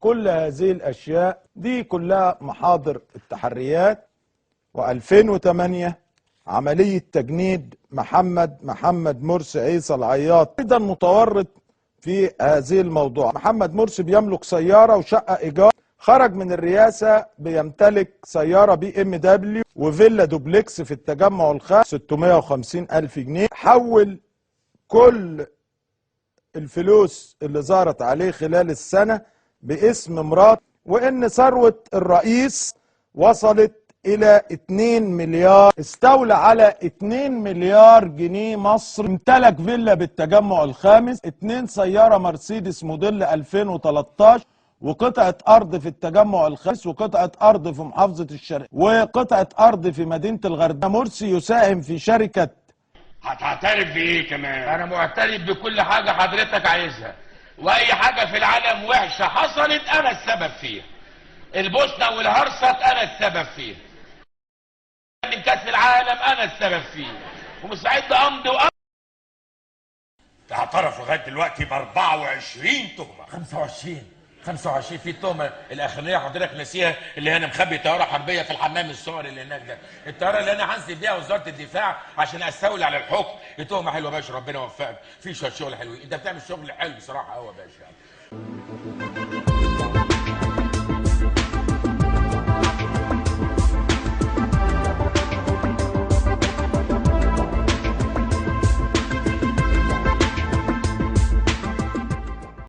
كل هذه الأشياء دي كلها محاضر التحريات. و2008 عملية تجنيد محمد مرسي عيسى العياط، أيضا متورط في هذه الموضوع. محمد مرسي بيملك سيارة وشقة إيجار، خرج من الرئاسة بيمتلك سيارة BMW وفيلا دوبلكس في التجمع الخامس 650 ألف جنيه. حول كل الفلوس اللي ظهرت عليه خلال السنة باسم مراته، وإن ثروة الرئيس وصلت إلى 2 مليار، استولى على 2 مليار جنيه مصري، امتلك فيلا بالتجمع الخامس، 2 سيارة مرسيدس موديل 2013، وقطعة أرض في التجمع الخامس، وقطعة أرض في محافظة الشرقية، وقطعة أرض في مدينة الغردقة. مرسي يساهم في شركة. هتعترف بإيه كمان؟ أنا معترف بكل حاجة حضرتك عايزها، وأي حاجة في العالم وحشة حصلت أنا السبب فيها. البوسنة والهرسك أنا السبب فيها. من كأس العالم أنا السبب فيه، ومستعد أمضي اعترف لغايه دلوقتي ب 24 تهمه. 25 في التهمه الاخرانيه حضرتك ناسيها، اللي انا مخبي طياره حربيه في الحمام الصغري اللي هناك ده، الطياره اللي انا هنزل بيها وزاره الدفاع عشان استولي على الحكم. دي تهمه حلوه يا باشا، ربنا يوفقك، في شويه شغل حلوين، انت بتعمل شغل حلو بصراحه قوي يا باشا.